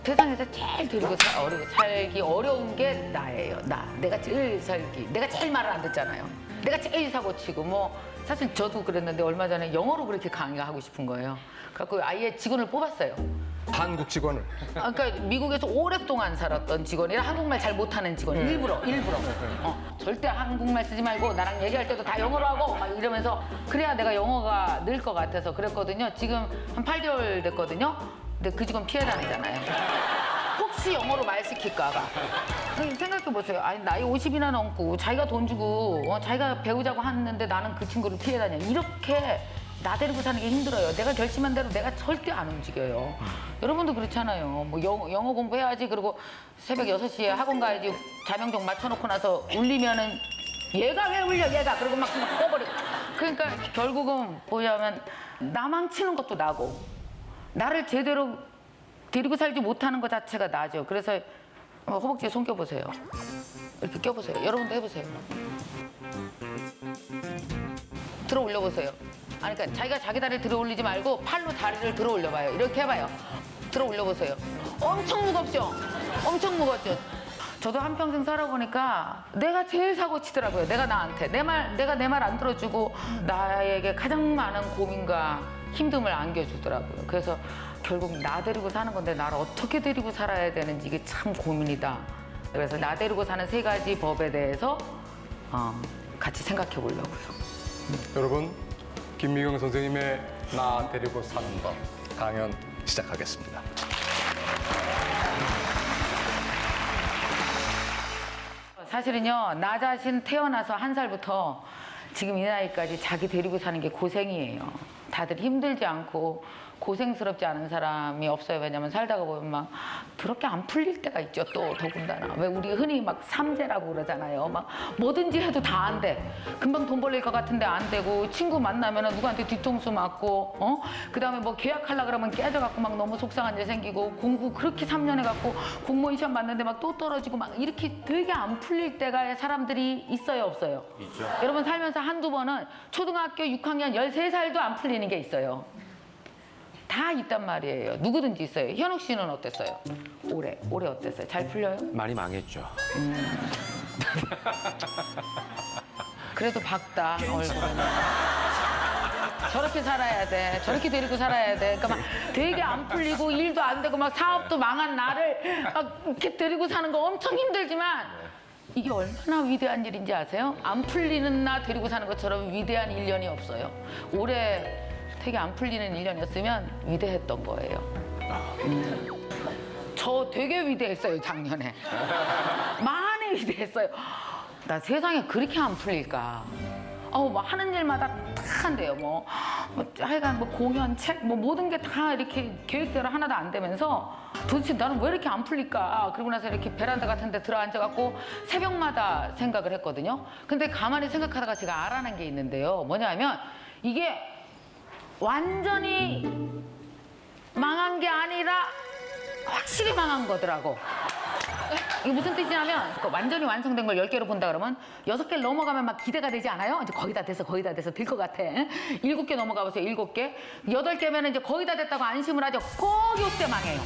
세상에서 제일 살기 어려운 게 나예요. 내가 제일 내가 제일 말을 안 듣잖아요. 내가 제일 사고치고 뭐 사실 저도 그랬는데 얼마 전에 영어로 그렇게 강의하고 싶은 거예요. 그래갖고 아예 직원을 뽑았어요. 한국 직원을. 그러니까 미국에서 오랫동안 살았던 직원이라 한국말 잘 못하는 직원 일부러 절대 한국말 쓰지 말고 나랑 얘기할 때도 다 영어로 하고 막 이러면서 그래야 내가 영어가 늘 것 같아서 그랬거든요. 지금 한 8개월 됐거든요. 근데 그 직원 피해 다니잖아요. 혹시 영어로 말 시킬까 봐. 생각해 보세요. 아니 나이 50이나 넘고 자기가 돈 주고 자기가 배우자고 하는데 나는 그 친구를 피해 다녀. 이렇게 나 데리고 사는 게 힘들어요. 내가 결심한 대로 내가 절대 안 움직여요. 여러분도 그렇잖아요. 뭐 영어 공부해야지. 그리고 새벽 6시에 학원 가야지. 자명종 맞춰놓고 나서 울리면은 얘가 왜 울려 얘가. 그리고 막 꺼버리고. 그러니까 결국은 보자면 나 망치는 것도 나고 나를 제대로 데리고 살지 못하는 것 자체가 나죠. 그래서 허벅지에 손 껴보세요. 이렇게 껴보세요. 여러분도 해보세요. 들어 올려보세요. 아니, 그러니까 자기가 자기 다리를 들어 올리지 말고 팔로 다리를 들어 올려봐요. 이렇게 해봐요. 들어 올려보세요. 엄청 무겁죠? 엄청 무겁죠? 저도 한평생 살아보니까 내가 제일 사고 치더라고요. 내가 나한테. 내가 내 말 안 들어주고 나에게 가장 많은 고민과 힘듦을 안겨주더라고요. 그래서 결국 나 데리고 사는 건데 나를 어떻게 데리고 살아야 되는지 이게 참 고민이다. 그래서 나 데리고 사는 3가지 법에 대해서 같이 생각해 보려고요. 여러분, 김미경 선생님의 나 데리고 사는 법 강연 시작하겠습니다. 사실은요, 나 자신 태어나서 1살부터 지금 이 나이까지 자기 데리고 사는 게 고생이에요. 다들 힘들지 않고 고생스럽지 않은 사람이 없어요. 왜냐면 살다가 보면 막 그렇게 안 풀릴 때가 있죠. 또 더군다나 왜 우리 흔히 막 삼재라고 그러잖아요. 막 뭐든지 해도 다 안 돼. 금방 돈 벌릴 것 같은데 안 되고 친구 만나면은 누구한테 뒤통수 맞고 그다음에 뭐 계약하려 그러면 깨져갖고 막 너무 속상한 일 생기고 공부 그렇게 3년 해갖고 공무원 시험 봤는데 막 또 떨어지고 막 이렇게 되게 안 풀릴 때가 사람들이 있어요, 없어요? 있죠. 여러분 살면서 한두 번은 초등학교 6학년 13살도 안 풀리는 게 있어요. 다 있단 말이에요. 누구든지 있어요. 현욱 씨는 어땠어요? 올해 어땠어요? 잘 풀려요? 많이 망했죠. 그래도 밝다, 얼굴은. 저렇게 살아야 돼. 저렇게 데리고 살아야 돼. 그러니까 막 되게 안 풀리고 일도 안 되고 막 사업도 망한 나를 막 이렇게 데리고 사는 거 엄청 힘들지만 이게 얼마나 위대한 일인지 아세요? 안 풀리는 나 데리고 사는 것처럼 위대한 1년이 없어요. 올해 되게 안 풀리는 1년이었으면 위대했던 거예요. 저 되게 위대했어요, 작년에. 많이 위대했어요. 나 세상에 그렇게 안 풀릴까. 뭐 하는 일마다 다 한대요. 뭐 하여간 뭐 공연, 책, 뭐 모든 게 다 이렇게 계획대로 하나도 안 되면서 도대체 나는 왜 이렇게 안 풀릴까. 그러고 나서 이렇게 베란다 같은 데 들어앉아갖고 새벽마다 생각을 했거든요. 근데 가만히 생각하다가 제가 알아낸 게 있는데요. 뭐냐면 이게 완전히 망한 게 아니라 확실히 망한 거더라고. 이게 무슨 뜻이냐면 완전히 완성된 걸 10개로 본다 그러면 6개를 넘어가면 막 기대가 되지 않아요? 이제 거의 다 됐어 될 것 같아. 7개 넘어가 보세요. 7개. 8개면 이제 거의 다 됐다고 안심을 하죠. 꼭 이때 망해요.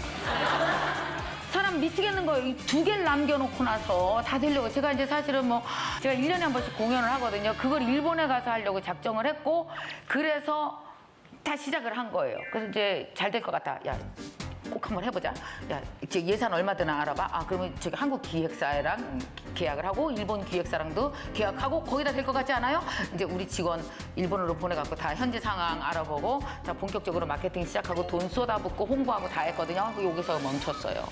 사람 미치겠는 거예요. 이 2개를 남겨놓고 나서 다 되려고. 제가 이제 사실은 제가 1년에 한 번씩 공연을 하거든요. 그걸 일본에 가서 하려고 작정을 했고 그래서 다 시작을 한 거예요. 그래서 이제 잘 될 것 같다. 야, 꼭 한번 해보자. 야, 이제 예산 얼마 드나 알아봐. 그러면 저기 한국 기획사랑 계약을 하고 일본 기획사랑도 계약하고 거의 다 될 것 같지 않아요? 이제 우리 직원 일본으로 보내갖고 다 현지 상황 알아보고 자 본격적으로 마케팅 시작하고 돈 쏟아붓고 홍보하고 다 했거든요. 여기서 멈췄어요.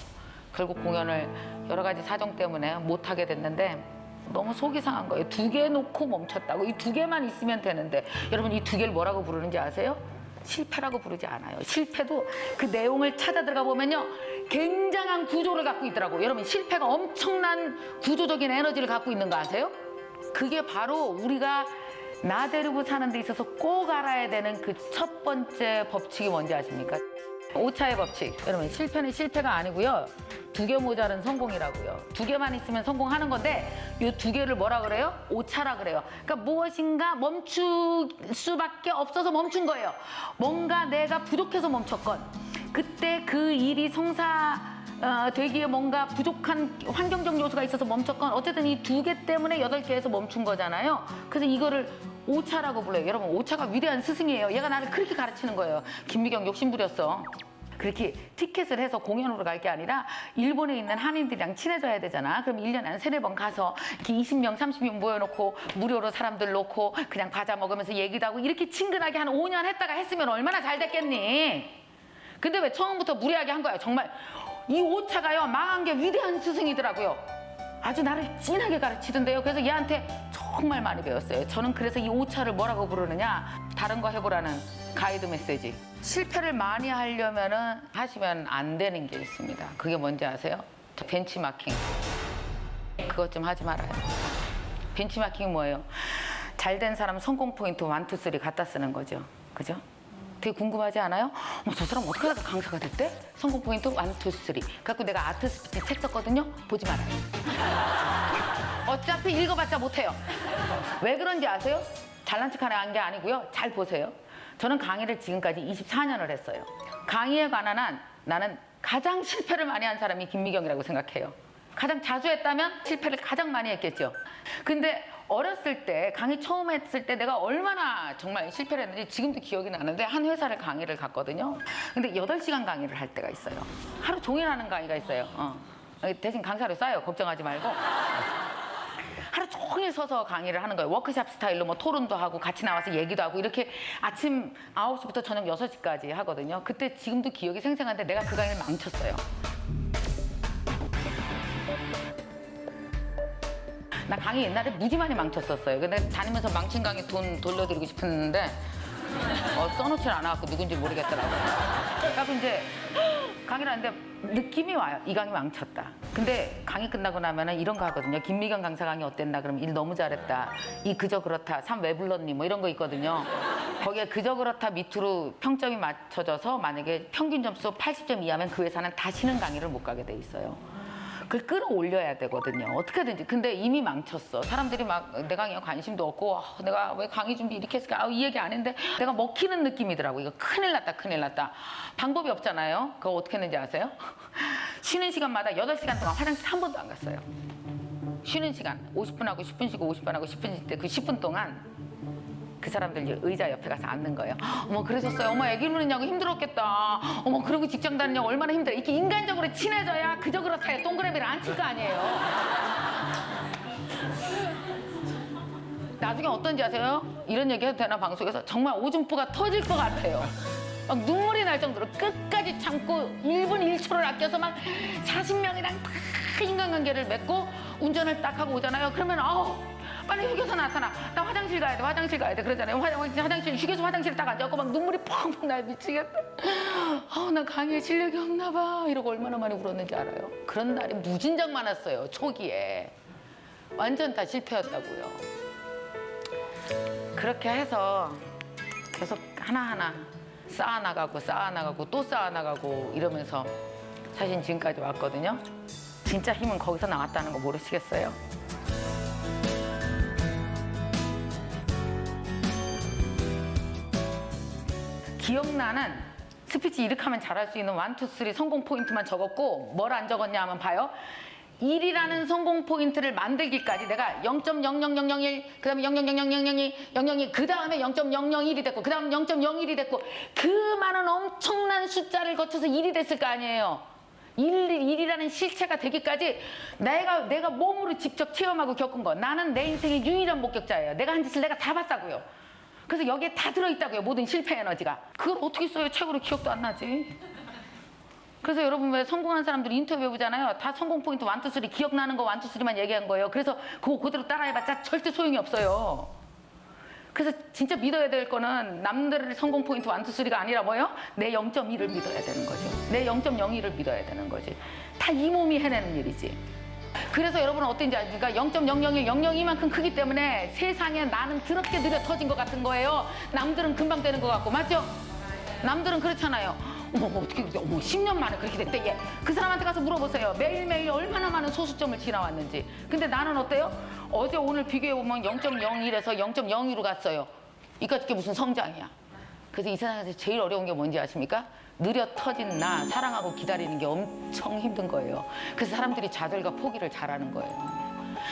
결국 공연을 여러 가지 사정 때문에 못 하게 됐는데 너무 속이 상한 거예요. 2개 놓고 멈췄다고. 이 2개만 있으면 되는데 여러분 이 2개를 뭐라고 부르는지 아세요? 실패라고 부르지 않아요. 실패도 그 내용을 찾아 들어가 보면요. 굉장한 구조를 갖고 있더라고요. 여러분 실패가 엄청난 구조적인 에너지를 갖고 있는 거 아세요? 그게 바로 우리가 나 데리고 사는 데 있어서 꼭 알아야 되는 그 첫 번째 법칙이 뭔지 아십니까? 오차의 법칙. 여러분 실패는 실패가 아니고요. 2개 모자른 성공이라고요. 2개만 있으면 성공하는 건데 이 2개를 뭐라 그래요? 오차라 그래요. 그러니까 무엇인가 멈출 수밖에 없어서 멈춘 거예요. 뭔가 내가 부족해서 멈췄건 그때 그 일이 되기에 뭔가 부족한 환경적 요소가 있어서 멈췄건 어쨌든 이 2개 때문에 8개에서 멈춘 거잖아요. 그래서 이거를 오차라고 불러요. 여러분 오차가 위대한 스승이에요. 얘가 나를 그렇게 가르치는 거예요. 김미경 욕심부렸어. 그렇게 티켓을 해서 공연으로 갈 게 아니라 일본에 있는 한인들이랑 친해져야 되잖아. 그럼 1년에 한 3-4번 가서 이렇게 20명, 30명 모여놓고 무료로 사람들 놓고 그냥 과자 먹으면서 얘기도 하고 이렇게 친근하게 한 5년 했다가 했으면 얼마나 잘 됐겠니? 근데 왜 처음부터 무리하게 한 거야? 정말 이 오차가요 망한 게 위대한 스승이더라고요. 아주 나를 진하게 가르치던데요. 그래서 얘한테 정말 많이 배웠어요. 저는 그래서 이 오차를 뭐라고 부르느냐, 다른 거 해보라는 가이드 메시지. 실패를 많이 하려면은 하시면 안 되는 게 있습니다. 그게 뭔지 아세요? 벤치마킹. 그것 좀 하지 말아요. 벤치마킹이 뭐예요? 잘된 사람 성공 포인트 1, 2, 3 갖다 쓰는 거죠. 그죠? 되게 궁금하지 않아요? 저 사람 어떻게 하다가 강사가 됐대? 성공 포인트 1, 2, 3. 그래갖고 내가 아트스피치 책 썼거든요? 보지 말아요. 어차피 읽어봤자 못해요. 왜 그런지 아세요? 잘난 척하는 게 아니고요. 잘 보세요. 저는 강의를 지금까지 24년을 했어요. 강의에 관한 한 나는 가장 실패를 많이 한 사람이 김미경이라고 생각해요. 가장 자주 했다면 실패를 가장 많이 했겠죠. 근데 어렸을 때 강의 처음 했을 때 내가 얼마나 정말 실패를 했는지 지금도 기억이 나는데 한 회사를 강의를 갔거든요. 근데 8시간 강의를 할 때가 있어요. 하루 종일 하는 강의가 있어요. 대신 강사료 싸요. 걱정하지 말고. 하루 종일 서서 강의를 하는 거예요. 워크샵 스타일로 뭐 토론도 하고 같이 나와서 얘기도 하고 이렇게 아침 9시부터 저녁 6시까지 하거든요. 그때 지금도 기억이 생생한데 내가 그 강의를 망쳤어요. 나 강의 옛날에 무지 많이 망쳤었어요. 근데 다니면서 망친 강의 돈 돌려드리고 싶었는데 써놓질 않아갖고 누군지 모르겠더라고요. 그래서 이제 강의를 하는데 느낌이 와요. 이 강의 망쳤다. 근데 강의 끝나고 나면은 이런 거 하거든요. 김미경 강사 강의 어땠나? 그럼 일 너무 잘했다. 이 그저 그렇다. 참 왜 불렀니? 뭐 이런 거 있거든요. 거기에 그저 그렇다 밑으로 평점이 맞춰져서 만약에 평균 점수 80점 이하면 그 회사는 다시는 강의를 못 가게 돼 있어요. 그걸 끌어올려야 되거든요. 어떻게든지. 근데 이미 망쳤어. 사람들이 막 내 강의에 관심도 없고 내가 왜 강의 준비 이렇게 했을까? 이 얘기 안 했는데 내가 먹히는 느낌이더라고. 이거 큰일 났다 큰일 났다. 방법이 없잖아요. 그거 어떻게 했는지 아세요? 쉬는 시간마다 8시간 동안 화장실 한 번도 안 갔어요. 쉬는 시간 50분 하고 10분 쉬고 50분 하고 10분 쉴 때 그 10분 동안 그 사람들 의자 옆에 가서 앉는 거예요. 어머 그러셨어요. 어머 애기 누느냐고 힘들었겠다. 어머 그리고 직장 다니냐고 얼마나 힘들어. 이렇게 인간적으로 친해져야 그저 그렇다. 동그라미를 안 칠 거 아니에요. 나중에 어떤지 아세요? 이런 얘기 해도 되나 방송에서? 정말 오줌부가 터질 것 같아요. 막 눈물이 날 정도로 끝까지 참고 1분 1초를 아껴서 막 40명이랑 다 인간관계를 맺고 운전을 딱 하고 오잖아요. 그러면 빨리 휴게소 나타나. 나 화장실 가야 돼. 화장실 가야 돼. 그러잖아요. 화장실 휴게소 화장실에 딱 앉아갖고 막 눈물이 펑펑 나 미치겠다. 나 강의에 실력이 없나 봐. 이러고 얼마나 많이 울었는지 알아요? 그런 날이 무진장 많았어요. 초기에. 완전 다 실패였다고요. 그렇게 해서 계속 하나하나 쌓아나가고 또 쌓아나가고 이러면서 사실 지금까지 왔거든요. 진짜 힘은 거기서 나왔다는 거 모르시겠어요? 기억나는 스피치 이렇게 하면 잘할 수 있는 1, 2, 3 성공 포인트만 적었고 뭘 안 적었냐 하면 봐요. 1이라는 성공 포인트를 만들기까지 내가 0.00001, 그 다음에 0.00002, 002, 그 다음에 0.001이 됐고, 그 다음에 0.01이 됐고, 그 많은 엄청난 숫자를 거쳐서 1이 됐을 거 아니에요. 1이라는 실체가 되기까지 내가 몸으로 직접 체험하고 겪은 거. 나는 내 인생의 유일한 목격자예요. 내가 한 짓을 내가 다 봤다고요. 그래서 여기에 다 들어있다고요. 모든 실패 에너지가. 그걸 어떻게 써요? 책으로 기억도 안 나지. 그래서 여러분 왜 성공한 사람들 인터뷰해보잖아요. 다 성공 포인트 1, 2, 3 기억나는 거 1, 2, 3만 얘기한 거예요. 그래서 그거 그대로 따라해봤자 절대 소용이 없어요. 그래서 진짜 믿어야 될 거는 남들의 성공 포인트 1, 2, 3가 아니라 뭐예요? 내 0.1을 믿어야 되는 거죠. 내 0.01을 믿어야 되는 거지. 다 이 몸이 해내는 일이지. 그래서 여러분은 어떤지 아십니까? 0.001, 002만큼 크기 때문에 세상에 나는 더럽게 느려 터진 것 같은 거예요. 남들은 금방 되는 것 같고. 맞죠? 남들은 그렇잖아요. 어머 어떻게 그래? 어머 10년 만에 그렇게 됐대. 얘. 그 사람한테 가서 물어보세요. 매일매일 얼마나 많은 소수점을 지나왔는지. 근데 나는 어때요? 어제 오늘 비교해보면 0.01에서 0.02로 갔어요. 이까짓 게 무슨 성장이야. 그래서 이 세상에서 제일 어려운 게 뭔지 아십니까? 느려 터진 나 사랑하고 기다리는 게 엄청 힘든 거예요. 그래서 사람들이 좌절과 포기를 잘하는 거예요.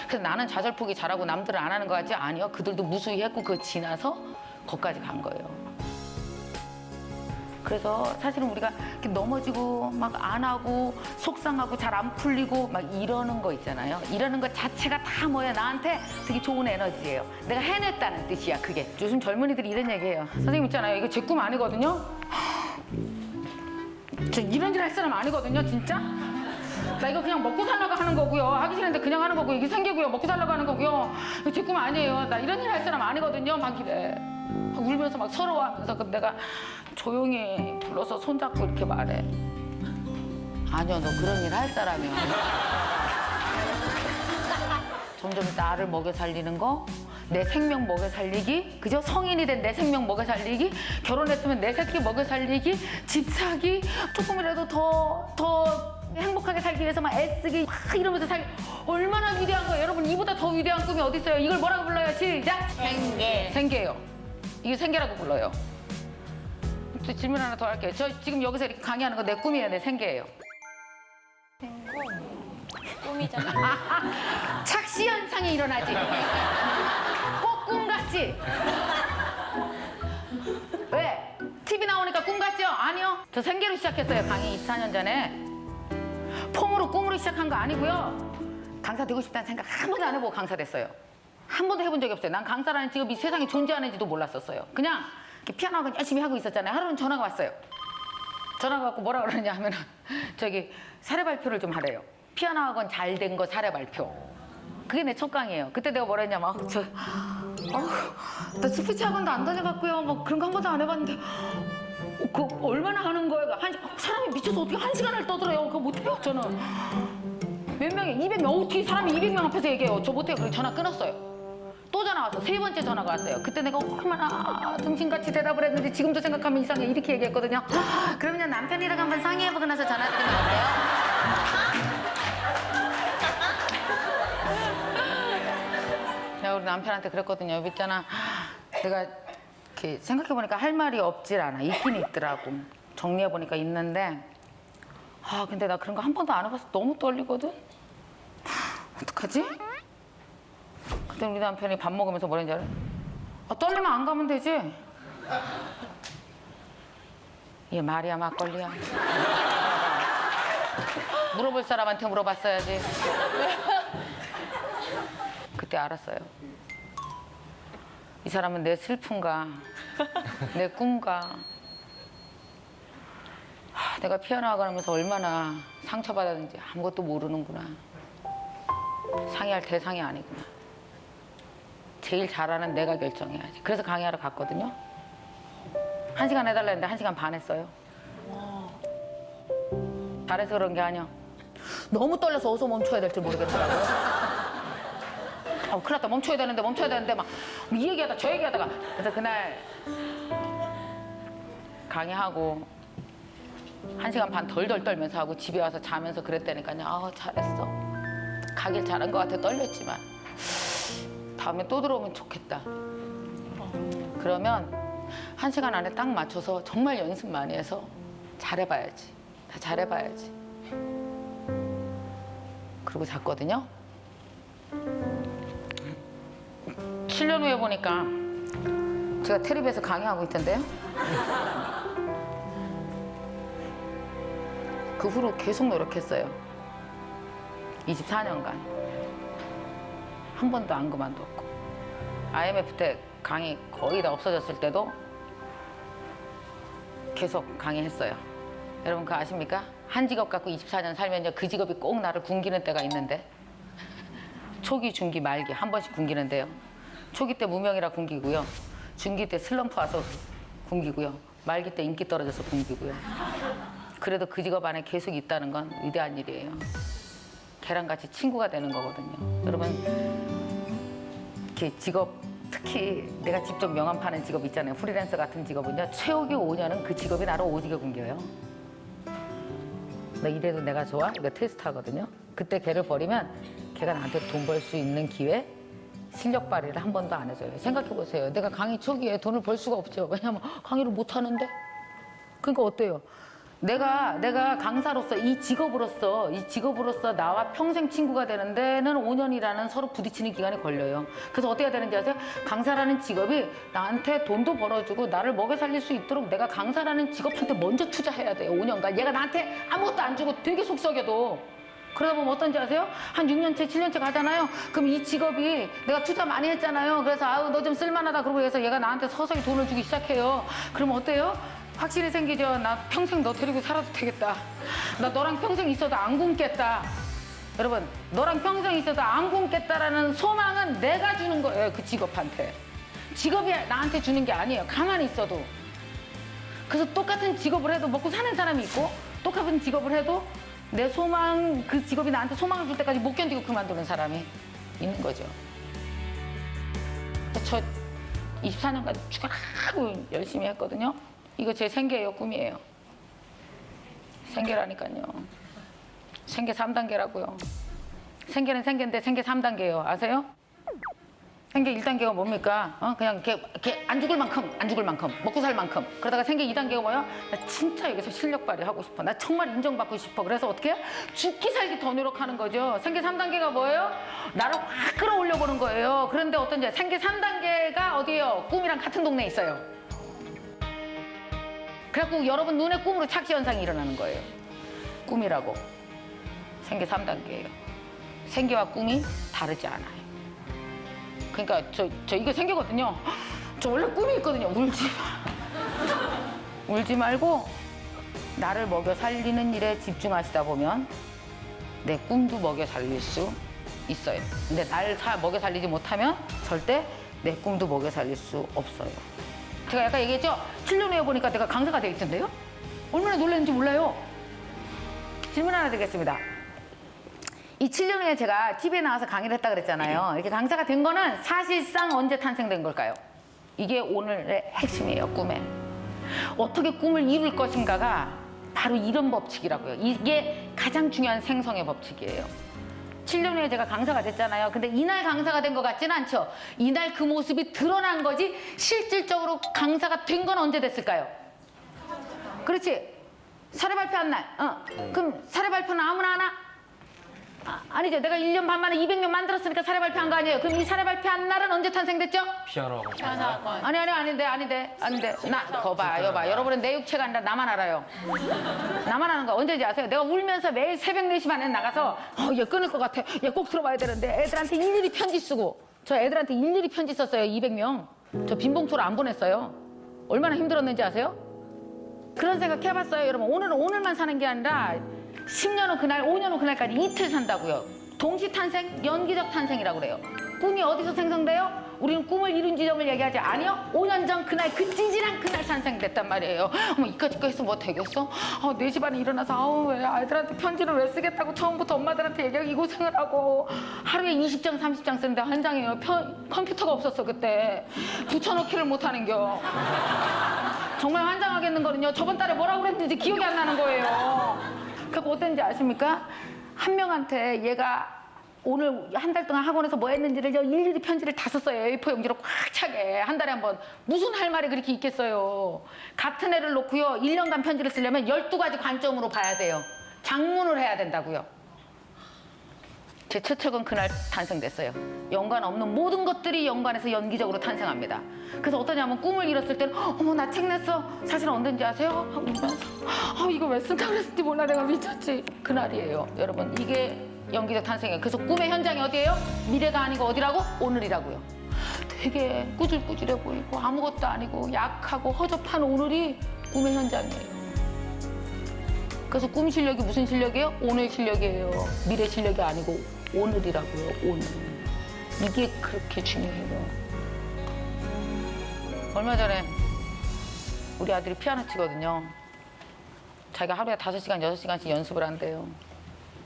그래서 나는 좌절 포기 잘하고 남들은 안 하는 거 같지? 아니요. 그들도 무수히 했고 그거 지나서 거기까지 간 거예요. 그래서 사실은 우리가 이렇게 넘어지고 막 안 하고 속상하고 잘 안 풀리고 막 이러는 거 있잖아요. 이러는 것 자체가 다 뭐야? 나한테 되게 좋은 에너지예요. 내가 해냈다는 뜻이야, 그게. 요즘 젊은이들이 이런 얘기해요. 선생님 있잖아요. 이거 제 꿈 아니거든요. 저 이런 일 할 사람 아니거든요, 진짜. 나 이거 그냥 먹고 살려고 하는 거고요. 하기 싫은데 그냥 하는 거고 이게 생기고요. 먹고 살려고 하는 거고요. 이거 제 꿈 아니에요. 나 이런 일 할 사람 아니거든요. 막 이래. 울면서 막 서러워하면서 그럼 내가 조용히 불러서 손잡고 이렇게 말해. 아니요, 너 그런 일 할 사람이야. 점점 나를 먹여 살리는 거, 내 생명 먹여 살리기, 그죠? 성인이 된 내 생명 먹여 살리기, 결혼했으면 내 새끼 먹여 살리기, 집 사기, 조금이라도 더 행복하게 살기 위해서 막 애쓰기, 막 이러면서 살기. 얼마나 위대한 거예요. 여러분, 이보다 더 위대한 꿈이 어디 있어요? 이걸 뭐라고 불러요? 시작! 생계. 생계예요. 이게 생계라고 불러요. 또 질문 하나 더 할게요. 저 지금 여기서 이렇게 강의하는 거 내 꿈이에요, 내 생계예요. 꿈이잖아. 착시 현상이 일어나지. 꼭 꿈 같지? 왜? TV 나오니까 꿈 같죠? 아니요. 저 생계로 시작했어요, 강의 24년 전에. 폼으로 꿈으로 시작한 거 아니고요. 강사 되고 싶다는 생각 한 번도 안 해보고 강사 됐어요. 한 번도 해본 적이 없어요. 난 강사라는 직업이 세상에 존재하는지도 몰랐었어요. 그냥 이렇게 피아노 학원 열심히 하고 있었잖아요. 하루는 전화가 왔어요. 전화가 왔고 뭐라 그러냐 하면은 저기 사례 발표를 좀 하래요. 피아노 학원 잘 된 거 사례 발표. 그게 내 첫 강의예요. 그때 내가 뭐라 했냐면 나 스피치 학원도 안 다녀봤고요. 뭐 그런 거 한 번도 안 해봤는데 그 얼마나 하는 거예요? 사람이 미쳐서 어떻게 1시간을 떠들어요? 그거 못해요, 저는. 몇 명이 200명, 어떻게 사람이 200명 앞에서 얘기해요? 저 못해요. 그래서 전화 끊었어요. 또 전화 와서 세 번째 전화가 왔어요. 그때 내가 얼마나 등신같이 대답을 했는지 지금도 생각하면 이상해. 이렇게 얘기했거든요. 그러면 남편이랑 한번 상의해보고 나서 전화드리면 어때요? 내가 우리 남편한테 그랬거든요. 여기 있잖아. 내가 이렇게 생각해보니까 할 말이 없질 않아. 있긴 있더라고. 정리해보니까 있는데 근데 나 그런 거 한 번도 안 해봐서 너무 떨리거든? 어떡하지? 그때 우리 남편이 밥 먹으면서 뭐랬는지 알아? 떨리면 안 가면 되지. 얘 말이야 막걸리야. 물어볼 사람한테 물어봤어야지. 그때 알았어요. 이 사람은 내 슬픔과 내 꿈과 내가 피아노 학원 하면서 얼마나 상처받았는지 아무것도 모르는구나. 상의할 대상이 아니구나. 제일 잘하는 내가 결정해야지. 그래서 강의하러 갔거든요. 1시간 해달라 했는데 1시간 반 했어요. 잘해서 그런 게 아니야. 너무 떨려서 어디서 멈춰야 될지 모르겠더라고요. 큰일 났다. 멈춰야 되는데 막 이 얘기하다 저 얘기하다가. 그래서 그날 강의하고 1시간 반 덜덜 떨면서 하고 집에 와서 자면서 그랬다니까요. 잘했어. 가길 잘한 것 같아. 떨렸지만 다음에 또 들어오면 좋겠다. 그러면 1시간 안에 딱 맞춰서 정말 연습 많이 해서 잘해봐야지. 다 잘해봐야지. 그러고 잤거든요. 7년 후에 보니까 제가 텔레비에서 강의하고 있던데요. 그 후로 계속 노력했어요. 24년간. 한 번도 안 그만뒀고. IMF 때 강의 거의 다 없어졌을 때도 계속 강의했어요. 여러분 그거 아십니까? 한 직업 갖고 24년 살면요. 그 직업이 꼭 나를 굶기는 때가 있는데 초기, 중기, 말기 한 번씩 굶기는데요. 초기 때 무명이라 굶기고요. 중기 때 슬럼프 와서 굶기고요. 말기 때 인기 떨어져서 굶기고요. 그래도 그 직업 안에 계속 있다는 건 위대한 일이에요. 걔랑같이 친구가 되는 거거든요. 여러분 이렇게 직업 특히 내가 직접 명함 파는 직업 있잖아요. 프리랜서 같은 직업은요. 최후기 5년은 그 직업이 나를 오지게 굶겨요. 나 이래도 내가 좋아? 이거 테스트 하거든요. 그때 걔를 버리면 걔가 나한테 돈 벌 수 있는 기회 실력 발휘를 한 번도 안 해줘요. 생각해 보세요. 내가 강의 초기에 돈을 벌 수가 없죠. 왜냐면 강의를 못 하는데. 그러니까 어때요? 내가 강사로서 이 직업으로서 나와 평생 친구가 되는 데는 5년이라는 서로 부딪히는 기간이 걸려요. 그래서 어떻게 해야 되는지 아세요? 강사라는 직업이 나한테 돈도 벌어주고 나를 먹여 살릴 수 있도록 내가 강사라는 직업한테 먼저 투자해야 돼요. 5년간. 얘가 나한테 아무것도 안 주고 되게 속썩여도. 그러다 보면 어떤지 아세요? 한 6년째, 7년째 가잖아요. 그럼 이 직업이 내가 투자 많이 했잖아요. 그래서 아우 너 좀 쓸만하다 그러고 해서 얘가 나한테 서서히 돈을 주기 시작해요. 그럼 어때요? 확실히 생기죠. 나 평생 너 데리고 살아도 되겠다. 나 너랑 평생 있어도 안 굶겠다. 여러분, 너랑 평생 있어도 안 굶겠다라는 소망은 내가 주는 거예요. 그 직업한테. 직업이 나한테 주는 게 아니에요. 가만히 있어도. 그래서 똑같은 직업을 해도 먹고 사는 사람이 있고 똑같은 직업을 해도 내 소망, 그 직업이 나한테 소망을 줄 때까지 못 견디고 그만두는 사람이 있는 거죠. 저 24년간 죽어라고 열심히 했거든요. 이거 제 생계예요, 꿈이에요. 생계라니까요. 생계 3단계라고요. 생계는 생계인데 생계 3단계예요. 아세요? 생계 1단계가 뭡니까? 그냥 이렇게 안 죽을 만큼, 먹고 살 만큼. 그러다가 생계 2단계가 뭐야? 나 진짜 여기서 실력 발휘하고 싶어. 나 정말 인정받고 싶어. 그래서 어떻게 해? 죽기 살기 더 노력하는 거죠. 생계 3단계가 뭐예요? 나를 확 끌어올려 보는 거예요. 그런데 어떤지 생계 3단계가 어디예요? 꿈이랑 같은 동네에 있어요. 그래갖고 여러분 눈에 꿈으로 착시 현상이 일어나는 거예요. 꿈이라고. 생계 3단계예요. 생계와 꿈이 다르지 않아요. 그러니까 저 이거 생계거든요. 저 원래 꿈이 있거든요. 울지 마. 울지 말고 나를 먹여 살리는 일에 집중하시다 보면 내 꿈도 먹여 살릴 수 있어요. 근데 날 먹여 살리지 못하면 절대 내 꿈도 먹여 살릴 수 없어요. 제가 아까 얘기했죠? 7년 후에 보니까 내가 강사가 돼 있던데요? 얼마나 놀랐는지 몰라요. 질문 하나 드리겠습니다. 이 7년 후에 제가 TV에 나와서 강의를 했다 그랬잖아요. 이렇게 강사가 된 거는 사실상 언제 탄생된 걸까요? 이게 오늘의 핵심이에요, 꿈에. 어떻게 꿈을 이룰 것인가가 바로 이런 법칙이라고요. 이게 가장 중요한 생성의 법칙이에요. 7년 후에 제가 강사가 됐잖아요. 근데 이날 강사가 된 것 같지는 않죠. 이날 그 모습이 드러난 거지 실질적으로 강사가 된 건 언제 됐을까요? 그렇지. 사례 발표한 날. 그럼 사례 발표는 아무나 하나? 아니죠. 내가 1년 반 만에 200명 만들었으니까 사례 발표한 거 아니에요. 그럼 이 사례 발표한 날은 언제 탄생됐죠? 피아노 학원. 아닌데. 여봐. 여러분은 내 육체가 아니라 나만 알아요. 나만 아는 거 언제지 아세요? 내가 울면서 매일 새벽 4시 반에 나가서 얘 끊을 것 같아. 얘 꼭 들어봐야 되는데 애들한테 일일이 편지 쓰고 저 애들한테 일일이 편지 썼어요. 200명. 저 빈봉투로 안 보냈어요. 얼마나 힘들었는지 아세요? 그런 생각 해봤어요. 여러분 오늘은 오늘만 사는 게 아니라 10년 후 그날, 5년 후 그날까지 이틀 산다고요. 동시 탄생, 연기적 탄생이라고 그래요. 꿈이 어디서 생성돼요? 우리는 꿈을 이룬 지점을 얘기하지 아니요. 5년 전 그날 그 찌질한 그날 탄생됐단 말이에요. 어머 이까짓 거 해서 뭐 되겠어? 4시 반에 일어나서 왜 아이들한테 편지를 왜 쓰겠다고 처음부터 엄마들한테 얘기하고 이 고생을 하고 하루에 20장, 30장 쓰는데 한 장이에요. 컴퓨터가 없었어 그때. 붙여넣기를 못하는겨. 정말 환장하겠는 거는요. 저번 달에 뭐라고 그랬는지 기억이 안 나는 거예요. 그거 어땠는지 아십니까? 한 명한테 얘가 오늘 한 달 동안 학원에서 뭐 했는지를 일일이 편지를 다 썼어요. A4 용지로 꽉 차게. 한 달에 한 번. 무슨 할 말이 그렇게 있겠어요. 같은 애를 놓고요. 1년간 편지를 쓰려면 12가지 관점으로 봐야 돼요. 장문을 해야 된다고요. 제 최척은 그날 탄생됐어요. 연관 없는 모든 것들이 연관해서 연기적으로 탄생합니다. 그래서 어떠냐면 꿈을 이뤘을 때는 어머 나 책 냈어. 사실은 언젠지 아세요? 하고 울면서 이거 왜 쓴다고 그랬을지 몰라 내가 미쳤지. 그날이에요. 여러분 이게 연기적 탄생이에요. 그래서 꿈의 현장이 어디예요? 미래가 아니고 어디라고? 오늘이라고요. 되게 꾸질꾸질해 보이고 아무것도 아니고 약하고 허접한 오늘이 꿈의 현장이에요. 그래서 꿈 실력이 무슨 실력이에요? 오늘 실력이에요. 미래 실력이 아니고 오늘이라고요. 오늘. 이게 그렇게 중요해요. 얼마 전에 우리 아들이 피아노 치거든요. 자기가 하루에 5시간, 6시간씩 연습을 한대요.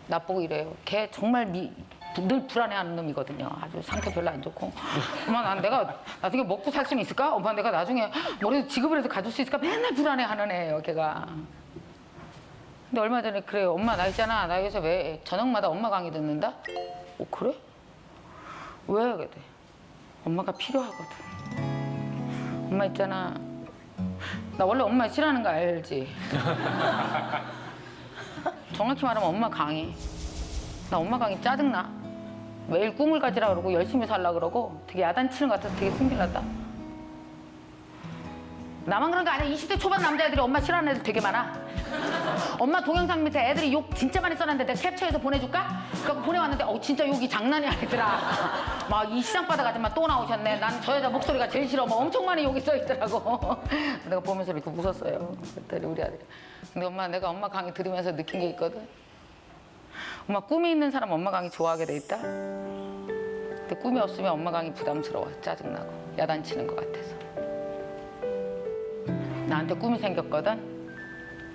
나보고 이래요. 걔 정말 늘 불안해하는 놈이거든요. 아주 상태 별로 안 좋고. 엄마 내가 나중에 먹고 살 수는 있을까? 엄마 내가 나중에 뭐라도 직업이라도 가질 수 있을까? 맨날 불안해하는 애예요. 걔가. 근데 얼마 전에 그래요. 엄마 나 있잖아. 나 여기서 왜 저녁마다 엄마 강의 듣는다? 그래? 왜? 그래. 엄마가 필요하거든. 엄마 있잖아. 나 원래 엄마 싫어하는 거 알지? 정확히 말하면 엄마 강해. 나 엄마 강이 짜증나. 매일 꿈을 가지라 그러고 열심히 살라 그러고 되게 야단치는 것 같아서 되게 승질났다. 나만 그런 거 아니야. 20대 초반 남자애들이 엄마 싫어하는 애들 되게 많아. 엄마 동영상 밑에 애들이 욕 진짜 많이 써놨는데 내가 캡처해서 보내줄까? 그래서 보내왔는데 진짜 욕이 장난이 아니더라. 막 이 시장바닥 아줌마 또 나오셨네. 나는 저 여자 목소리가 제일 싫어. 뭐 엄청 많이 욕이 써있더라고. 내가 보면서 이렇게 웃었어요. 그랬더니 우리 아들이. 근데 엄마 내가 엄마 강의 들으면서 느낀 게 있거든. 엄마 꿈이 있는 사람 엄마 강의 좋아하게 돼 있다. 근데 꿈이 없으면 엄마 강의 부담스러워. 짜증나고 야단치는 것 같아서. 나한테 꿈이 생겼거든.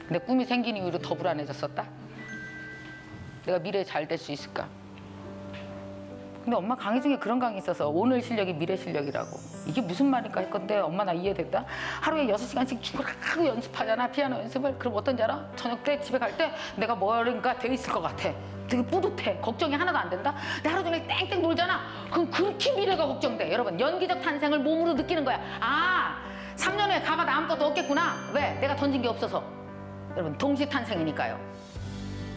근데 꿈이 생긴 이후로 더 불안해졌었다. 내가 미래에 잘 될 수 있을까? 근데 엄마 강의 중에 그런 강의 있어서 오늘 실력이 미래 실력이라고. 이게 무슨 말일까 했건데 엄마 나 이해됐다. 하루에 6시간씩 죽으라고 연습하잖아. 피아노 연습을. 그럼 어떤지 알아? 저녁 때 집에 갈 때 내가 뭐인가 돼 있을 것 같아. 되게 뿌듯해. 걱정이 하나도 안 된다. 근데 하루 종일 땡땡 놀잖아. 그럼 그렇게 미래가 걱정돼. 여러분 연기적 탄생을 몸으로 느끼는 거야. 3년 후에 가봐도 아무것도 없겠구나. 왜? 내가 던진 게 없어서. 여러분 동시 탄생이니까요.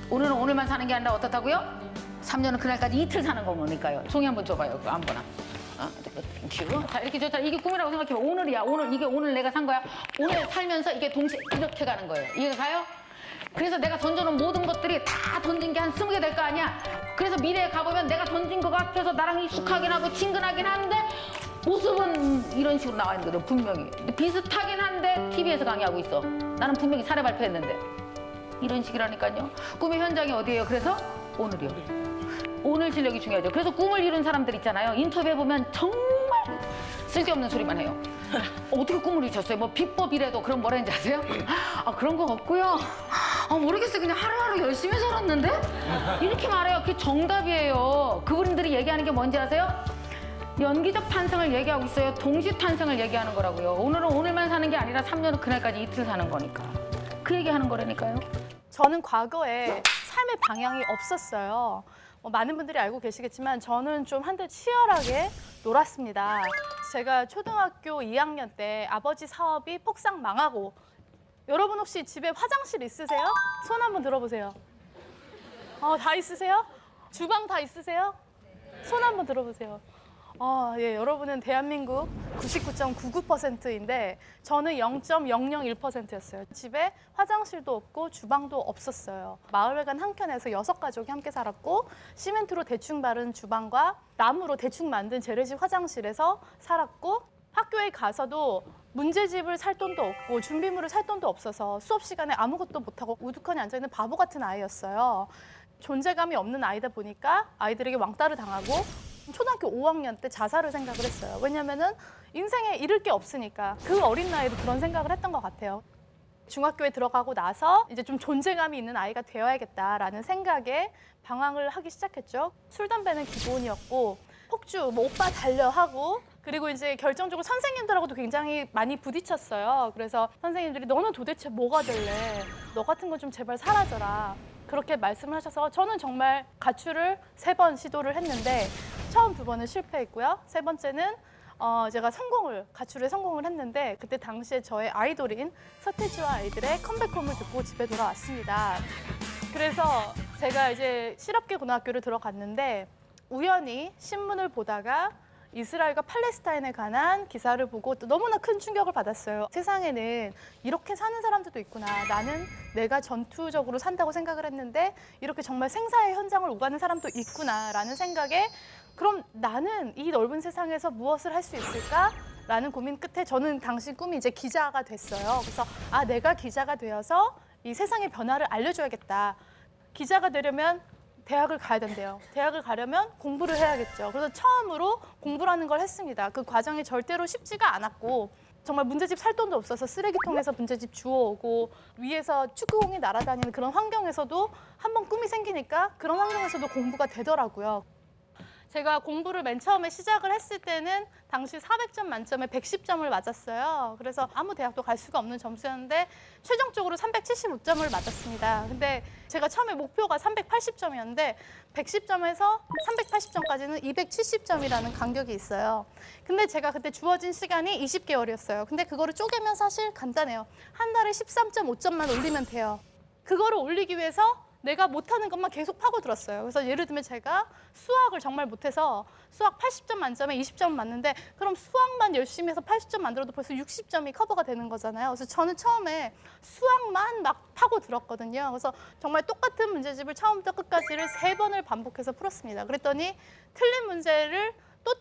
오늘은 오늘만 사는 게 아니라 어떻다고요? 3년은 그날까지 이틀 사는 거니까요. 종이 한번 줘봐요. 그거 아무거나. 땡큐. 자 이렇게 줬잖아. 이게 꿈이라고 생각해봐. 오늘이야. 이게 오늘 내가 산 거야. 오늘 살면서 이게 동시에 이렇게 가는 거예요. 이해 가요? 그래서 내가 던져놓은 모든 것들이 다 던진 게 한 20개 될 거 아니야. 그래서 미래에 가보면 내가 던진 거 같아서 나랑 익숙하긴 하고 친근하긴 한데 모습은 이런 식으로 나와 있는 거죠. 분명히. 근데 비슷하긴 한데 TV에서 강의하고 있어. 나는 분명히 사례 발표했는데. 이런 식이라니까요. 꿈의 현장이 어디예요? 그래서 오늘이요. 오늘 실력이 중요하죠. 그래서 꿈을 이룬 사람들 있잖아요. 인터뷰해보면 정말 쓸데없는 소리만 해요. 어떻게 꿈을 이루셨어요? 뭐 비법이라도 그럼 뭐라 했는지 아세요? 그런 거 없고요. 모르겠어요. 그냥 하루하루 열심히 살았는데? 이렇게 말해요. 그게 정답이에요. 그분들이 얘기하는 게 뭔지 아세요? 연기적 탄생을 얘기하고 있어요. 동시 탄생을 얘기하는 거라고요. 오늘은 오늘만 사는 게 아니라 3년은 그날까지 이틀 사는 거니까. 그 얘기하는 거라니까요. 저는 과거에 삶의 방향이 없었어요. 많은 분들이 알고 계시겠지만 저는 좀 한때 치열하게 놀았습니다. 제가 초등학교 2학년 때 아버지 사업이 폭삭 망하고 여러분 혹시 집에 화장실 있으세요? 손 한번 들어보세요. 다 있으세요? 주방 다 있으세요? 손 한번 들어보세요. 예, 여러분은 대한민국 99.99%인데 저는 0.001%였어요. 집에 화장실도 없고 주방도 없었어요. 마을회관 한켠에서 6가족이 함께 살았고 시멘트로 대충 바른 주방과 나무로 대충 만든 재래식 화장실에서 살았고 학교에 가서도 문제집을 살 돈도 없고 준비물을 살 돈도 없어서 수업 시간에 아무것도 못하고 우두커니 앉아있는 바보 같은 아이였어요. 존재감이 없는 아이다 보니까 아이들에게 왕따를 당하고 초등학교 5학년 때 자살을 생각을 했어요. 왜냐면은 인생에 잃을 게 없으니까 그 어린 나이에도 그런 생각을 했던 것 같아요. 중학교에 들어가고 나서 이제 좀 존재감이 있는 아이가 되어야겠다라는 생각에 방황을 하기 시작했죠. 술, 담배는 기본이었고 폭주, 오빠 달려하고 그리고 이제 결정적으로 선생님들하고도 굉장히 많이 부딪혔어요. 그래서 선생님들이 너는 도대체 뭐가 될래? 너 같은 건 좀 제발 사라져라. 그렇게 말씀을 하셔서 저는 정말 가출을 3번 시도를 했는데 처음 2번은 실패했고요. 3번째는 제가 가출에 성공을 했는데 그때 당시에 저의 아이돌인 서태지와 아이들의 컴백홈을 듣고 집에 돌아왔습니다. 그래서 제가 이제 실업계 고등학교를 들어갔는데 우연히 신문을 보다가 이스라엘과 팔레스타인에 관한 기사를 보고 또 너무나 큰 충격을 받았어요. 세상에는 이렇게 사는 사람들도 있구나. 나는 내가 전투적으로 산다고 생각을 했는데 이렇게 정말 생사의 현장을 오가는 사람도 있구나라는 생각에 그럼 나는 이 넓은 세상에서 무엇을 할 수 있을까? 라는 고민 끝에 저는 당시 꿈이 이제 기자가 됐어요. 그래서 내가 기자가 되어서 이 세상의 변화를 알려줘야겠다. 기자가 되려면 대학을 가야 된대요. 대학을 가려면 공부를 해야겠죠. 그래서 처음으로 공부라는 걸 했습니다. 그 과정이 절대로 쉽지가 않았고 정말 문제집 살 돈도 없어서 쓰레기통에서 문제집 주워오고 위에서 축구공이 날아다니는 그런 환경에서도 한번 꿈이 생기니까 그런 환경에서도 공부가 되더라고요. 제가 공부를 맨 처음에 시작을 했을 때는 당시 400점 만점에 110점을 맞았어요. 그래서 아무 대학도 갈 수가 없는 점수였는데 최종적으로 375점을 맞았습니다. 근데 제가 처음에 목표가 380점이었는데 110점에서 380점까지는 270점이라는 간격이 있어요. 근데 제가 그때 주어진 시간이 20개월이었어요. 근데 그거를 쪼개면 사실 간단해요. 한 달에 13.5점만 올리면 돼요. 그거를 올리기 위해서 내가 못하는 것만 계속 파고들었어요. 그래서 예를 들면 제가 수학을 정말 못해서 수학 80점 만점에 20점 맞는데 그럼 수학만 열심히 해서 80점 만들어도 벌써 60점이 커버가 되는 거잖아요. 그래서 저는 처음에 수학만 막 파고들었거든요. 그래서 정말 똑같은 문제집을 처음부터 끝까지를 3번을 반복해서 풀었습니다. 그랬더니 틀린 문제를 또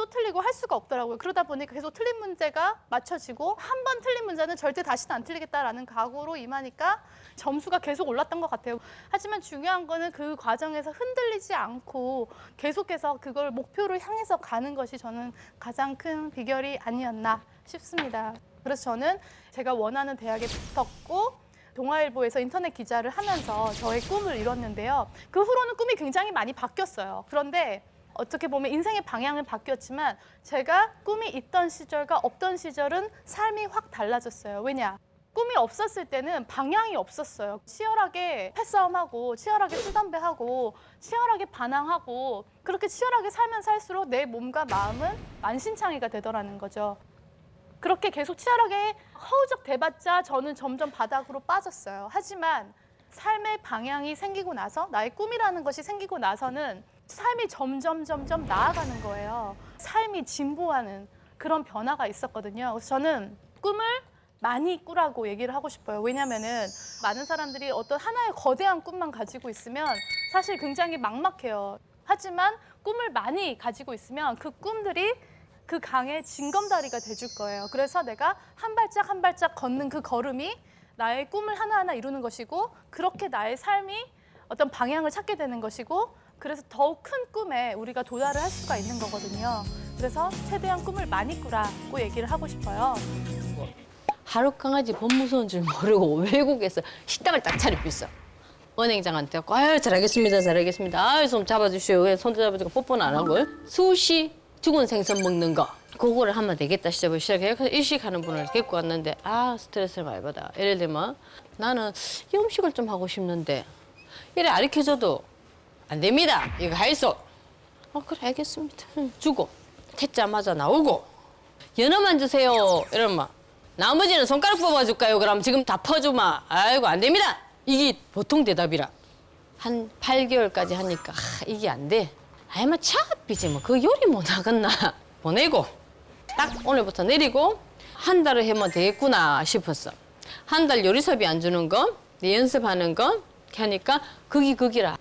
틀리고 할 수가 없더라고요. 그러다 보니까 계속 틀린 문제가 맞춰지고 한 번 틀린 문제는 절대 다시는 안 틀리겠다라는 각오로 임하니까 점수가 계속 올랐던 것 같아요. 하지만 중요한 거는 그 과정에서 흔들리지 않고 계속해서 그걸 목표를 향해서 가는 것이 저는 가장 큰 비결이 아니었나 싶습니다. 그래서 저는 제가 원하는 대학에 붙었고 동아일보에서 인터넷 기자를 하면서 저의 꿈을 이뤘는데요. 그 후로는 꿈이 굉장히 많이 바뀌었어요. 그런데 어떻게 보면 인생의 방향은 바뀌었지만 제가 꿈이 있던 시절과 없던 시절은 삶이 확 달라졌어요. 왜냐? 꿈이 없었을 때는 방향이 없었어요. 치열하게 패싸움하고 치열하게 술, 담배하고 치열하게 반항하고 그렇게 치열하게 살면 살수록 내 몸과 마음은 만신창이가 되더라는 거죠. 그렇게 계속 치열하게 허우적대봤자 저는 점점 바닥으로 빠졌어요. 하지만 삶의 방향이 생기고 나서 나의 꿈이라는 것이 생기고 나서는 삶이 점점 나아가는 거예요. 삶이 진보하는 그런 변화가 있었거든요. 그래서 저는 꿈을 많이 꾸라고 얘기를 하고 싶어요. 왜냐면은 많은 사람들이 어떤 하나의 거대한 꿈만 가지고 있으면 사실 굉장히 막막해요. 하지만 꿈을 많이 가지고 있으면 그 꿈들이 그 강의 징검다리가 돼줄 거예요. 그래서 내가 한 발짝 한 발짝 걷는 그 걸음이 나의 꿈을 하나하나 이루는 것이고 그렇게 나의 삶이 어떤 방향을 찾게 되는 것이고 그래서 더욱 큰 꿈에 우리가 도달을 할 수가 있는 거거든요. 그래서 최대한 꿈을 많이 꾸라고 얘기를 하고 싶어요. 하루 강아지 법 무서운 줄 모르고 외국에서 식당을 딱 차려봤어. 은행장한테 아유 잘하겠습니다. 아유 손 잡아주시오. 손 잡아주고 뽀뽀는 안 하고 수시 죽은 생선 먹는 거 그거를 하면 되겠다 시작해. 그래서 일식하는 분을 데리고 왔는데 아 스트레스를 많이 받아. 예를 들면 나는 이 음식을 좀 하고 싶는데 이래 가르쳐줘도 안 됩니다. 이거 하이소. 그래 알겠습니다. 주고 퇴짜마자 나오고 연어만 주세요. 이러면 나머지는 손가락 뽑아줄까요? 그럼 지금 다 퍼주마. 아이고 안 됩니다. 이게 보통 대답이라. 한 8개월까지 하니까 이게 안 돼. 아이 뭐 차비지 뭐 그 요리 못 하겠나. 보내고 딱 오늘부터 내리고 한 달을 하면 되겠구나 싶었어. 한 달 요리 수업이 안 주는 거, 내 연습하는 거 하니까 그기라.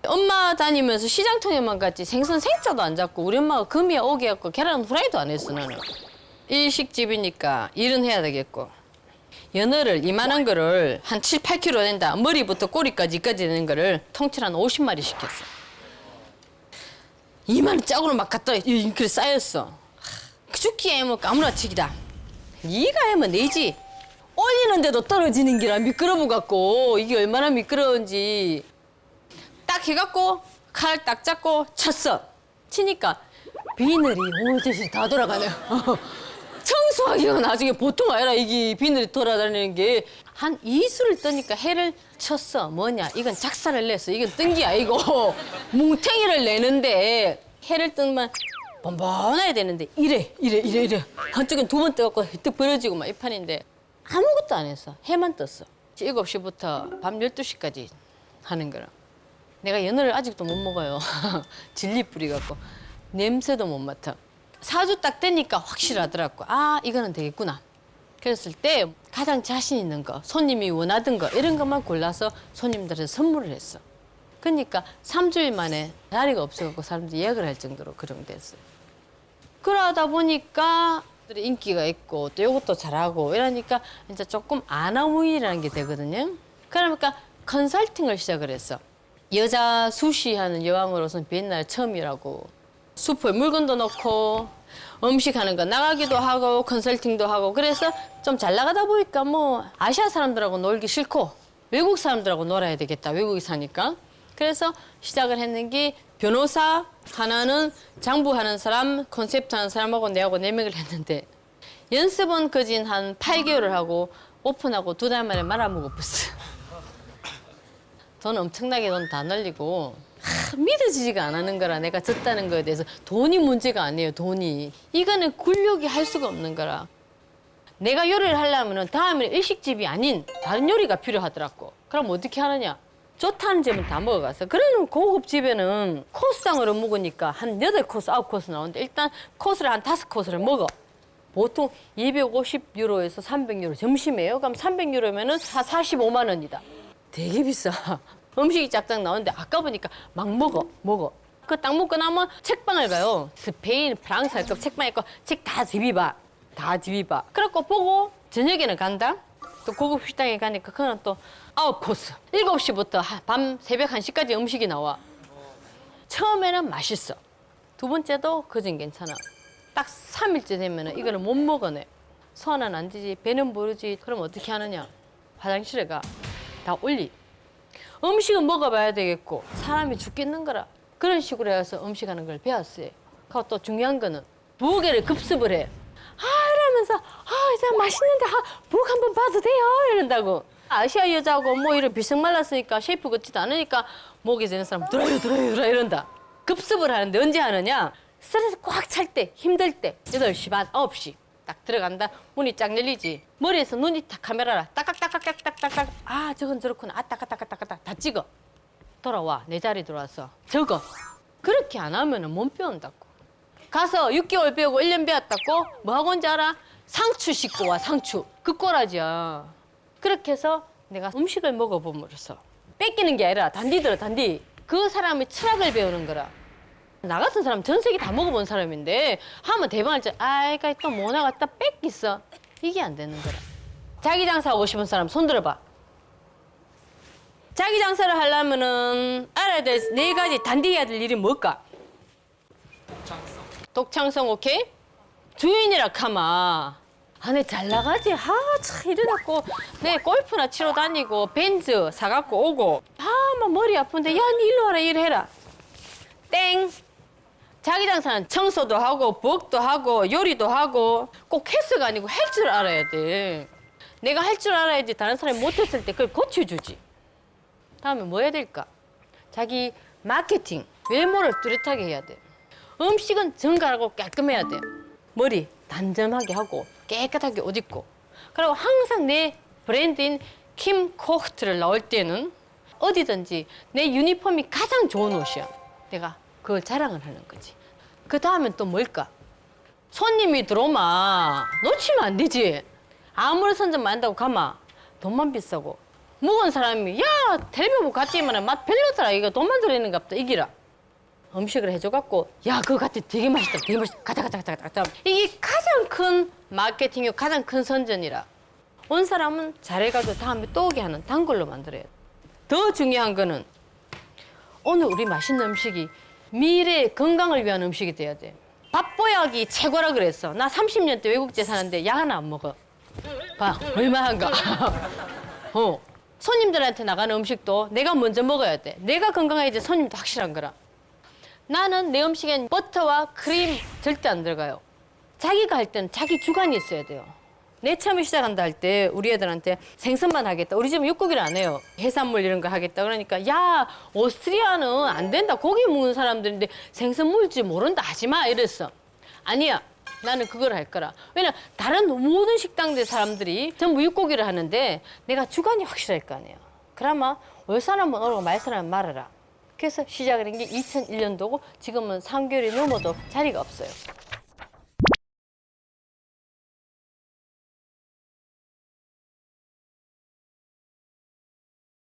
엄마 다니면서 시장통에만 갔지 생선 생짜도 안 잡고 우리 엄마가 금이야 오게 했고 계란 후라이도 안 했어 나는. 일식집이니까 일은 해야 되겠고 연어를 이만한 거를 한 7, 8kg 낸다. 머리부터 꼬리까지 되는 거를 통째로 한 50마리 시켰어. 이만한 짝으로 막 갖다 이렇게 쌓였어. 죽기에 뭐 까무라치기다. 네가 하면 내지. 올리는데도 떨어지는 기라 미끄러워 갖고 이게 얼마나 미끄러운지 딱 해갖고 칼 딱 잡고 쳤어. 치니까 비늘이 오듯이 다 돌아가네요. 청소하기가 나중에 보통 아니라 이게 비늘이 돌아다니는 게 한 2수를 뜨니까 해를 쳤어. 뭐냐 이건 작사를 냈어. 이건 뜬 게 아니고 뭉탱이를 내는데 해를 뜨면 번번해야 되는데 이래 한쪽은 2번 떠갖고 뜩 벌어지고 막 이 판인데 아무것도 안 했어. 해만 떴어. 7시부터 밤 12시까지 하는 거라. 내가 연어를 아직도 못 먹어요. 진리 뿌리갖고 냄새도 못 맡아. 4주 딱 되니까 확실하더라고. 아 이거는 되겠구나. 그랬을 때 가장 자신 있는 거, 손님이 원하던 거 이런 것만 골라서 손님들한테 선물을 했어. 그러니까 3주일 만에 자리가 없어갖고 사람들이 예약을 할 정도로 그런 됐어요. 그러다 보니까 인기가 있고 또 이것도 잘하고 이러니까 이제 조금 아나무인이라는 게 되거든요. 그러니까 컨설팅을 시작을 했어. 여자 수시하는 여왕으로서는 비엔나를 처음이라고. 수프에 물건도 넣고 음식하는 거 나가기도 하고 컨설팅도 하고 그래서 좀 잘 나가다 보니까 뭐 아시아 사람들하고 놀기 싫고 외국 사람들하고 놀아야 되겠다. 외국에 사니까. 그래서 시작을 했는 게 변호사 하나는 장부하는 사람, 컨셉트 하는 사람하고 내하고 4명을 했는데 연습은 거진 한 8개월을 하고 오픈하고 2달 만에 말아먹어버렸어. 돈 엄청나게 돈 다 날리고 믿어지지가 안 하는 거라. 내가 졌다는 거에 대해서. 돈이 문제가 아니에요, 돈이. 이거는 굴욕이 할 수가 없는 거라. 내가 요리를 하려면 다음에 일식집이 아닌 다른 요리가 필요하더라고. 그럼 어떻게 하느냐? 좋다는 집은 다 먹어가서. 그러는 고급 집에는 코스상으로 먹으니까 한 8코스, 9코스 나오는데 일단 코스를 한 5코스를 먹어. 보통 250유로에서 300유로 점심이에요. 그럼 300유로면은 한 45만 원이다. 되게 비싸. 음식이 짝짝 나오는데 아까 보니까 막 먹어. 그 딱 먹고 나면 책방을 가요. 스페인, 프랑스 할 거 책방에 거 책 다 뒤비봐. 그래갖고 보고 저녁에는 간다. 또 고급 식당에 가니까 그건 또 9코스. 7시부터 밤 새벽 1시까지 음식이 나와. 처음에는 맛있어. 두 번째도 그전 괜찮아. 딱 3일째 되면은 이거를 못 먹어내. 소화는 안 되지, 배는 부르지. 그럼 어떻게 하느냐? 화장실에 가. 다 올리. 음식은 먹어봐야 되겠고 사람이 죽겠는 거라. 그런 식으로 해서 음식하는 걸 배웠어요. 그리고 또 중요한 거는 부엌에를 급습을 해. 이러면서 이제 맛있는데 부엌 한번 봐도 돼요 이런다고. 아시아 여자고 뭐 이런 비석 말랐으니까 셰프 같지도 않으니까 목이 되는 사람 들어요 이런다. 급습을 하는데 언제 하느냐? 스트레스 꽉 찰 때, 힘들 때 8시 반, 9시 딱 들어간다. 문이 쫙 열리지. 머리에서 눈이 딱 카메라라 딱딱딱딱딱딱딱. 저건 저렇구나. 딱딱딱딱딱 다 찍어. 돌아와. 내 자리 들어와서 적어. 그렇게 안 하면은 못 배운다고. 가서 6개월 배우고 1년 배웠다고 뭐 하고 온지 알아? 상추 씻고 와. 상추. 그 꼬라지야. 그렇게 해서 내가 음식을 먹어봄으로써 뺏기는 게 아니라 단디들어 단디. 그 사람의 철학을 배우는 거라. 나 같은 사람 전 세계 다 먹어본 사람인데 하면 대박을 쳐. 아이가 또 뭐 나갔다 뺏겼어. 이게 안 되는 거라. 자기 장사하고 싶은 사람 손 들어봐. 자기 장사를 하려면은 알아야 될 4가지 단디해야 될 일이 뭘까? 독창성 오케이? 주인이라 카마. 내 잘 나가지. 참 이래갖고 내 골프나 치러 다니고 벤츠 사갖고 오고 막 머리 아픈데 야 니 일로 와라 일해라. 땡. 자기 장사는 청소도 하고 부엌도 하고 요리도 하고 꼭 헬스가 아니고 할 줄 알아야 돼. 내가 할 줄 알아야지 다른 사람이 못했을 때 그걸 고쳐주지. 다음에 뭐 해야 될까? 자기 마케팅, 외모를 뚜렷하게 해야 돼. 음식은 정갈하고 깔끔해야 돼. 머리 단정하게 하고 깨끗하게 옷 입고. 그리고 항상 내 브랜드인 킴 코흐트를 나올 때는 어디든지 내 유니폼이 가장 좋은 옷이야. 내가 그걸 자랑을 하는 거지. 그 다음엔 또 뭘까? 손님이 들어오면 놓치면 안 되지. 아무리 선전만 한다고 가마 돈만 비싸고. 묵은 사람이 야 텔레비전 갔더니만 맛 별로더라. 이거 돈만 들어있는 갑다 이기라. 음식을 해줘갖고 야 그거 같아 되게 맛있다. 가자. 이게 가장 큰 마케팅이고 가장 큰 선전이라. 온 사람은 잘해가지고 다음에 또 오게 하는 단골로 만들어야 돼. 더 중요한 거는 오늘 우리 맛있는 음식이 미래의 건강을 위한 음식이 돼야 돼. 밥보약이 최고라 그랬어. 나 30년 때 외국제 사는데 약 하나 안 먹어. 봐, 얼마한가. 손님들한테 나가는 음식도 내가 먼저 먹어야 돼. 내가 건강해야지 손님도 확실한 거라. 나는 내 음식엔 버터와 크림 절대 안 들어가요. 자기가 할 때는 자기 주관이 있어야 돼요. 내 처음에 시작한다 할 때 우리 애들한테 생선만 하겠다. 우리 집은 육고기를 안 해요. 해산물 이런 거 하겠다. 그러니까 야 오스트리아는 안 된다. 고기 먹는 사람들인데 생선 먹을지 모른다. 하지 마 이랬어. 아니야. 나는 그걸 할 거라. 왜냐면 다른 모든 식당들 사람들이 전부 육고기를 하는데 내가 주관이 확실할 거 아니에요. 그러면 올 사람은 오고 말 사람은 말아라. 그래서 시작을 한 게 2001년도고 지금은 3개월이 넘어도 자리가 없어요.